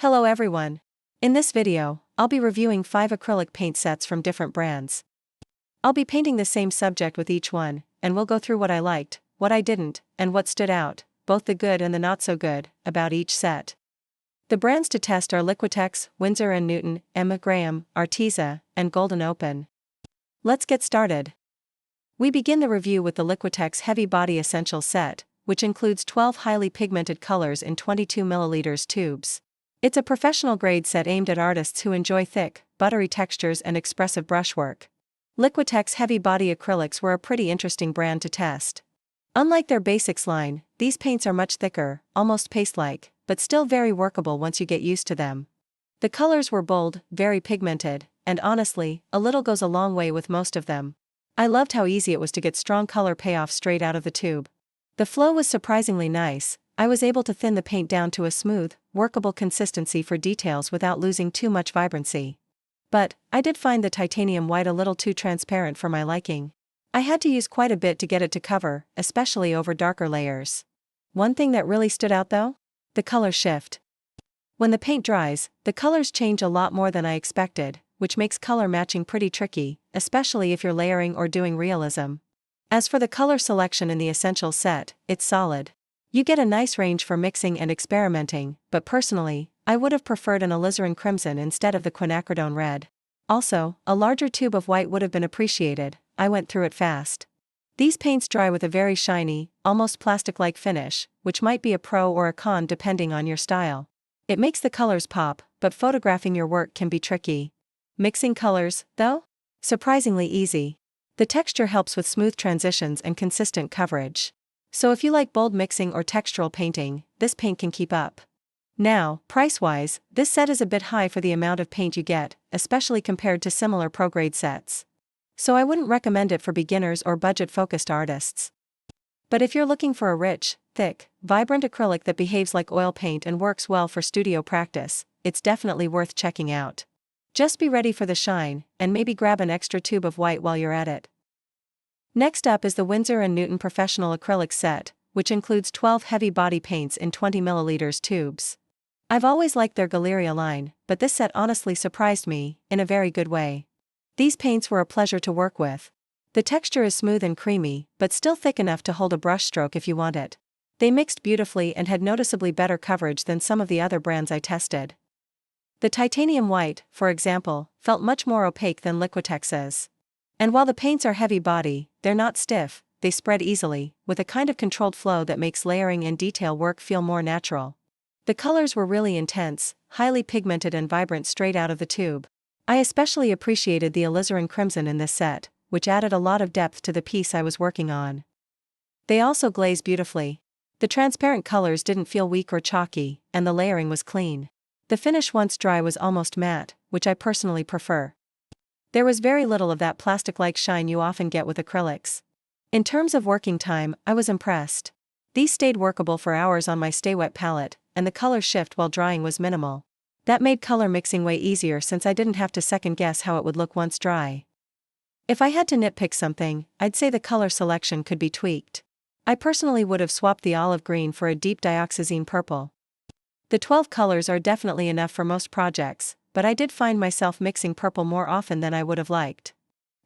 Hello everyone. In this video, I'll be reviewing 5 acrylic paint sets from different brands. I'll be painting the same subject with each one, and we'll go through what I liked, what I didn't, and what stood out, both the good and the not so good, about each set. The brands to test are Liquitex, Windsor and Newton, Acrylic, Arteza, and Golden Open. Let's get started. We begin the review with the Liquitex Heavy Body Essentials set, which includes 12 highly pigmented colors in 22 ml tubes. It's a professional-grade set aimed at artists who enjoy thick, buttery textures and expressive brushwork. Liquitex Heavy Body Acrylics were a pretty interesting brand to test. Unlike their basics line, these paints are much thicker, almost paste-like, but still very workable once you get used to them. The colors were bold, very pigmented, and honestly, a little goes a long way with most of them. I loved how easy it was to get strong color payoff straight out of the tube. The flow was surprisingly nice. I was able to thin the paint down to a smooth, workable consistency for details without losing too much vibrancy. But I did find the titanium white a little too transparent for my liking. I had to use quite a bit to get it to cover, especially over darker layers. One thing that really stood out though? The color shift. When the paint dries, the colors change a lot more than I expected, which makes color matching pretty tricky, especially if you're layering or doing realism. As for the color selection in the Essentials set, it's solid. You get a nice range for mixing and experimenting, but personally, I would have preferred an alizarin crimson instead of the quinacridone red. Also, a larger tube of white would have been appreciated. I went through it fast. These paints dry with a very shiny, almost plastic-like finish, which might be a pro or a con depending on your style. It makes the colors pop, but photographing your work can be tricky. Mixing colors, though? Surprisingly easy. The texture helps with smooth transitions and consistent coverage. So if you like bold mixing or textural painting, this paint can keep up. Now, price-wise, this set is a bit high for the amount of paint you get, especially compared to similar pro-grade sets. So I wouldn't recommend it for beginners or budget-focused artists. But if you're looking for a rich, thick, vibrant acrylic that behaves like oil paint and works well for studio practice, it's definitely worth checking out. Just be ready for the shine, and maybe grab an extra tube of white while you're at it. Next up is the Windsor and Newton Professional Acrylic set, which includes 12 heavy body paints in 20 ml tubes. I've always liked their Galeria line, but this set honestly surprised me, in a very good way. These paints were a pleasure to work with. The texture is smooth and creamy, but still thick enough to hold a brushstroke if you want it. They mixed beautifully and had noticeably better coverage than some of the other brands I tested. The titanium white, for example, felt much more opaque than Liquitex's. And while the paints are heavy body, they're not stiff, they spread easily, with a kind of controlled flow that makes layering and detail work feel more natural. The colors were really intense, highly pigmented and vibrant straight out of the tube. I especially appreciated the alizarin crimson in this set, which added a lot of depth to the piece I was working on. They also glaze beautifully. The transparent colors didn't feel weak or chalky, and the layering was clean. The finish once dry was almost matte, which I personally prefer. There was very little of that plastic-like shine you often get with acrylics. In terms of working time, I was impressed. These stayed workable for hours on my Stay Wet palette, and the color shift while drying was minimal. That made color mixing way easier since I didn't have to second-guess how it would look once dry. If I had to nitpick something, I'd say the color selection could be tweaked. I personally would have swapped the olive green for a deep dioxazine purple. The 12 colors are definitely enough for most projects, but I did find myself mixing purple more often than I would have liked.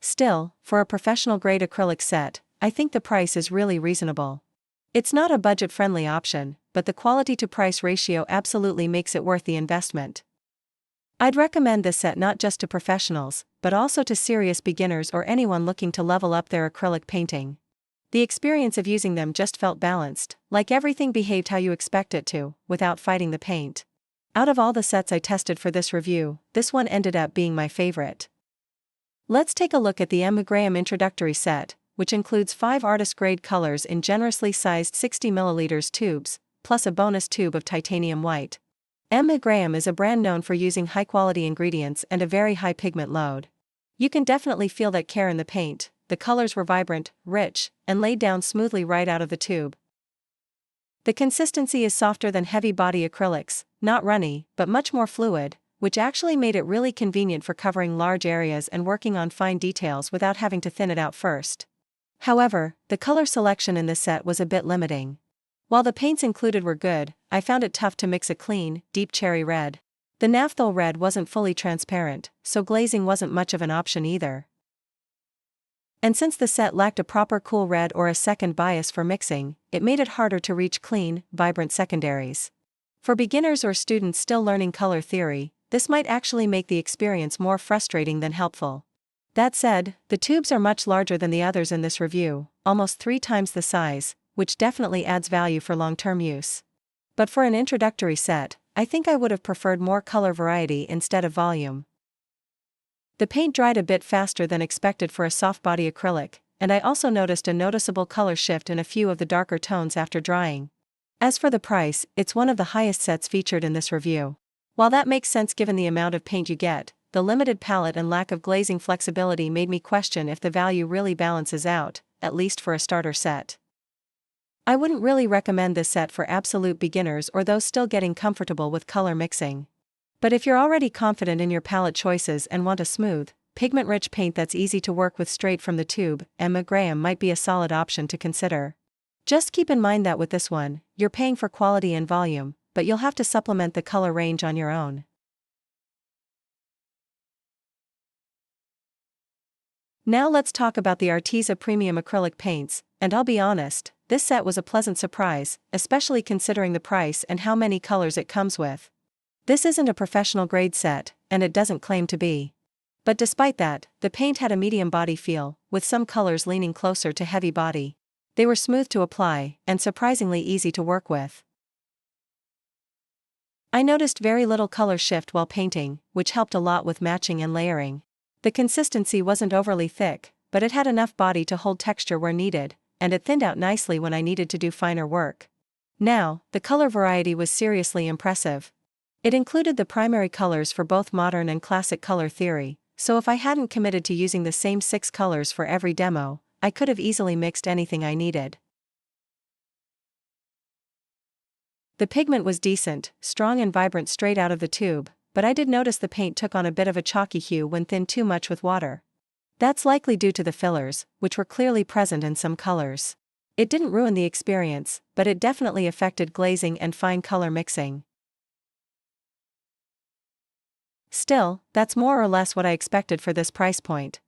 Still, for a professional-grade acrylic set, I think the price is really reasonable. It's not a budget-friendly option, but the quality-to-price ratio absolutely makes it worth the investment. I'd recommend this set not just to professionals, but also to serious beginners or anyone looking to level up their acrylic painting. The experience of using them just felt balanced, like everything behaved how you expect it to, without fighting the paint. Out of all the sets I tested for this review, this one ended up being my favorite. Let's take a look at the Acrylic introductory set, which includes 5 artist-grade colors in generously sized 60 ml tubes, plus a bonus tube of titanium white. Acrylic is a brand known for using high-quality ingredients and a very high pigment load. You can definitely feel that care in the paint. The colors were vibrant, rich, and laid down smoothly right out of the tube. The consistency is softer than heavy-body acrylics, not runny, but much more fluid, which actually made it really convenient for covering large areas and working on fine details without having to thin it out first. However, the color selection in this set was a bit limiting. While the paints included were good, I found it tough to mix a clean, deep cherry red. The naphthol red wasn't fully transparent, so glazing wasn't much of an option either. And since the set lacked a proper cool red or a second bias for mixing, it made it harder to reach clean, vibrant secondaries. For beginners or students still learning color theory, this might actually make the experience more frustrating than helpful. That said, the tubes are much larger than the others in this review, almost 3 times the size, which definitely adds value for long-term use. But for an introductory set, I think I would have preferred more color variety instead of volume. The paint dried a bit faster than expected for a soft-body acrylic, and I also noticed a noticeable color shift in a few of the darker tones after drying. As for the price, it's one of the highest sets featured in this review. While that makes sense given the amount of paint you get, the limited palette and lack of glazing flexibility made me question if the value really balances out, at least for a starter set. I wouldn't really recommend this set for absolute beginners or those still getting comfortable with color mixing. But if you're already confident in your palette choices and want a smooth, pigment-rich paint that's easy to work with straight from the tube, Emma Graham might be a solid option to consider. Just keep in mind that with this one, you're paying for quality and volume, but you'll have to supplement the color range on your own. Now let's talk about the Arteza Premium Acrylic Paints, and I'll be honest, this set was a pleasant surprise, especially considering the price and how many colors it comes with. This isn't a professional grade set, and it doesn't claim to be. But despite that, the paint had a medium body feel, with some colors leaning closer to heavy body. They were smooth to apply, and surprisingly easy to work with. I noticed very little color shift while painting, which helped a lot with matching and layering. The consistency wasn't overly thick, but it had enough body to hold texture where needed, and it thinned out nicely when I needed to do finer work. Now, the color variety was seriously impressive. It included the primary colors for both modern and classic color theory, so if I hadn't committed to using the same 6 colors for every demo, I could have easily mixed anything I needed. The pigment was decent, strong and vibrant straight out of the tube, but I did notice the paint took on a bit of a chalky hue when thinned too much with water. That's likely due to the fillers, which were clearly present in some colors. It didn't ruin the experience, but it definitely affected glazing and fine color mixing. Still, that's more or less what I expected for this price point.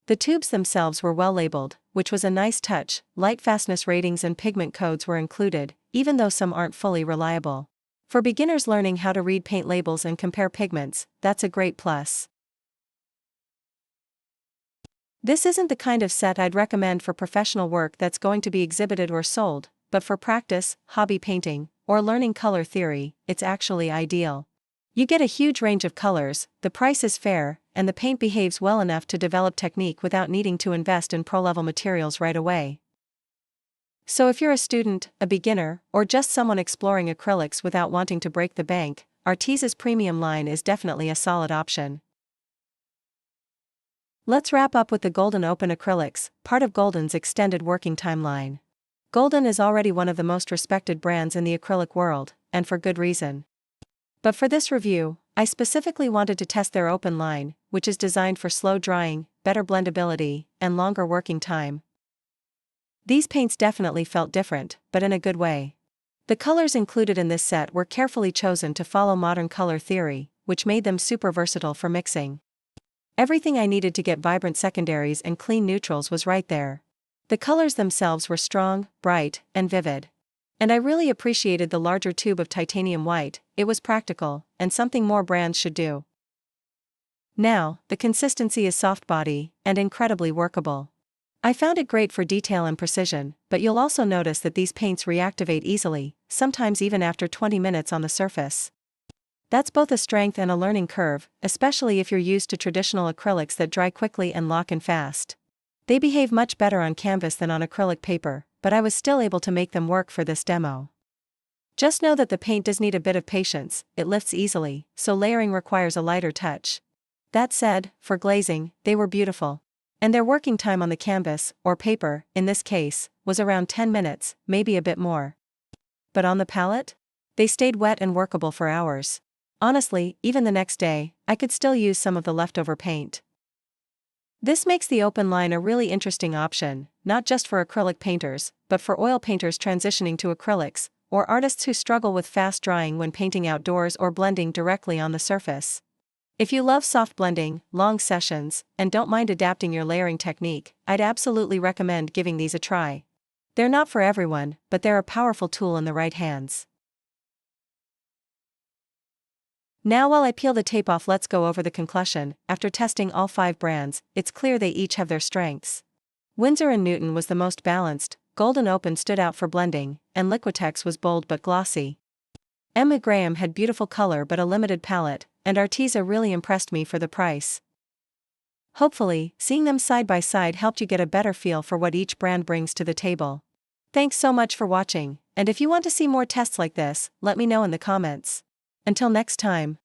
The tubes themselves were well labeled, which was a nice touch. Light fastness ratings and pigment codes were included, even though some aren't fully reliable. For beginners learning how to read paint labels and compare pigments, that's a great plus. This isn't the kind of set I'd recommend for professional work that's going to be exhibited or sold, but for practice, hobby painting, or learning color theory, it's actually ideal. You get a huge range of colors, the price is fair, and the paint behaves well enough to develop technique without needing to invest in pro-level materials right away. So if you're a student, a beginner, or just someone exploring acrylics without wanting to break the bank, Arteza's premium line is definitely a solid option. Let's wrap up with the Golden Open Acrylics, part of Golden's extended working timeline. Golden is already one of the most respected brands in the acrylic world, and for good reason. But for this review, I specifically wanted to test their open line, which is designed for slow drying, better blendability, and longer working time. These paints definitely felt different, but in a good way. The colors included in this set were carefully chosen to follow modern color theory, which made them super versatile for mixing. Everything I needed to get vibrant secondaries and clean neutrals was right there. The colors themselves were strong, bright, and vivid. And I really appreciated the larger tube of titanium white. It was practical, and something more brands should do. Now, the consistency is soft body, and incredibly workable. I found it great for detail and precision, but you'll also notice that these paints reactivate easily, sometimes even after 20 minutes on the surface. That's both a strength and a learning curve, especially if you're used to traditional acrylics that dry quickly and lock in fast. They behave much better on canvas than on acrylic paper, but I was still able to make them work for this demo. Just know that the paint does need a bit of patience, it lifts easily, so layering requires a lighter touch. That said, for glazing, they were beautiful. And their working time on the canvas, or paper, in this case, was around 10 minutes, maybe a bit more. But on the palette? They stayed wet and workable for hours. Honestly, even the next day, I could still use some of the leftover paint. This makes the open line a really interesting option, not just for acrylic painters, but for oil painters transitioning to acrylics, or artists who struggle with fast drying when painting outdoors or blending directly on the surface. If you love soft blending, long sessions, and don't mind adapting your layering technique, I'd absolutely recommend giving these a try. They're not for everyone, but they're a powerful tool in the right hands. Now while I peel the tape off, let's go over the conclusion. After testing all 5 brands, it's clear they each have their strengths. Windsor and Newton was the most balanced, golden open stood out for blending, and Liquitex was bold but glossy. Emma Graham had beautiful color but a limited palette, and Arteza really impressed me for the price. Hopefully, seeing them side by side helped you get a better feel for what each brand brings to the table. Thanks so much for watching, and if you want to see more tests like this, let me know in the comments. Until next time.